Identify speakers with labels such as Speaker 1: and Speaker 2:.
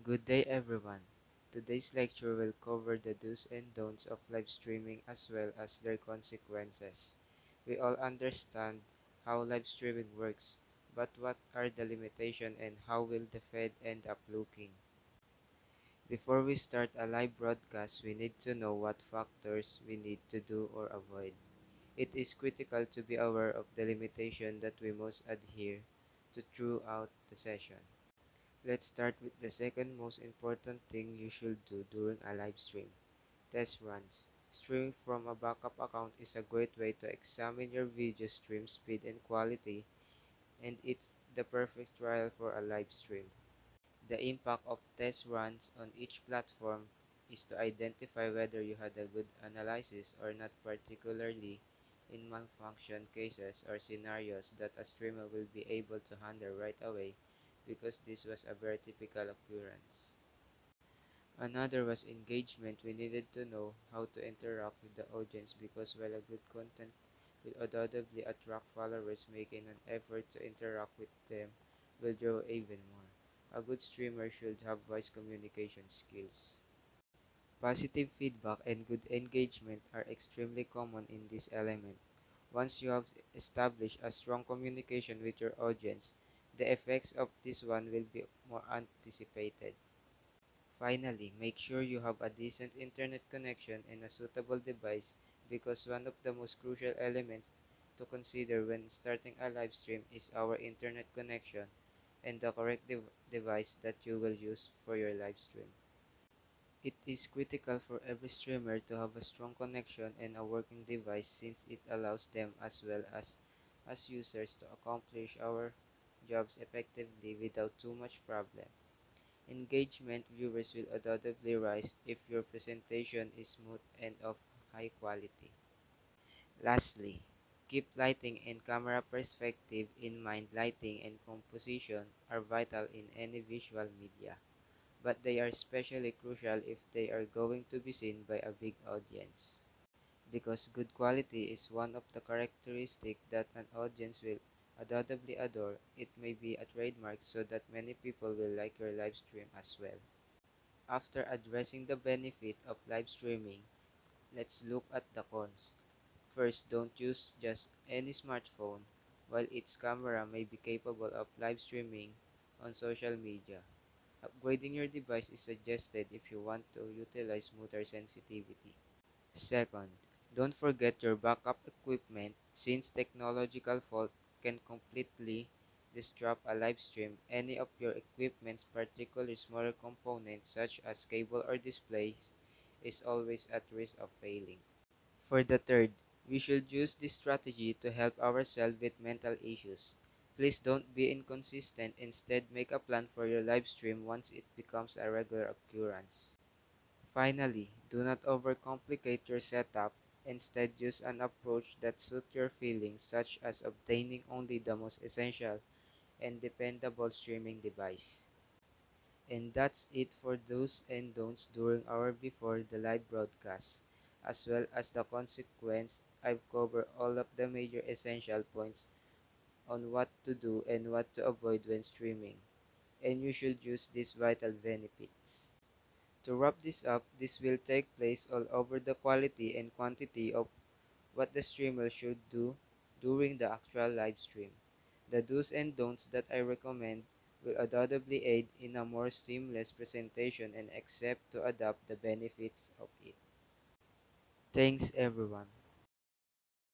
Speaker 1: Good day everyone. Today's lecture will cover the do's and don'ts of live streaming as well as their consequences. We all understand how live streaming works, but what are the limitations and how will the feed end up looking? Before we start a live broadcast, we need to know what factors we need to do or avoid. It is critical to be aware of the limitation that we must adhere to throughout the session. Let's start with the second most important thing you should do during a live stream: test runs. Streaming from a backup account is a great way to examine your video stream speed and quality, and it's the perfect trial for a live stream. The impact of test runs on each platform is to identify whether you had a good analysis or not, particularly in malfunction cases or scenarios that a streamer will be able to handle right away, because this was a very typical occurrence. Another was engagement. We needed to know how to interact with the audience, because while a good content will undoubtedly attract followers, making an effort to interact with them will draw even more. A good streamer should have voice communication skills. Positive feedback and good engagement are extremely common in this element. Once you have established a strong communication with your audience, the effects of this one will be more anticipated. Finally, make sure you have a decent internet connection and a suitable device, because one of the most crucial elements to consider when starting a live stream is our internet connection and the correct device that you will use for your live stream. It is critical for every streamer to have a strong connection and a working device, since it allows them as well as users to accomplish our jobs effectively without too much problem. Engagement viewers will undoubtedly rise if your presentation is smooth and of high quality. Lastly, keep lighting and camera perspective in mind. Lighting and composition are vital in any visual media, but they are especially crucial if they are going to be seen by a big audience. Because good quality is one of the characteristics that an audience will undoubtedly adore, it may be a trademark so that many people will like your live stream as well. After addressing the benefit of live streaming, let's look at the cons. First, don't use just any smartphone. While its camera may be capable of live streaming on social media, upgrading your device is suggested if you want to utilize smoother sensitivity. Second, don't forget your backup equipment, since technological fault can completely disrupt a live stream. Any of your equipment's particularly smaller components such as cable or displays is always at risk of failing. For the third, we should use this strategy to help ourselves with mental issues. Please don't be inconsistent. Instead, make a plan for your live stream once it becomes a regular occurrence. Finally, do not overcomplicate your setup. Instead, use an approach that suits your feelings, such as obtaining only the most essential and dependable streaming device. And that's it for do's and don'ts during our before the live broadcast, as well as the consequence. I've covered all of the major essential points on what to do and what to avoid when streaming, and you should use these vital benefits. To wrap this up, this will take place all over the quality and quantity of what the streamer should do during the actual live stream. The do's and don'ts that I recommend will undoubtedly aid in a more seamless presentation and accept to adopt the benefits of it. Thanks everyone.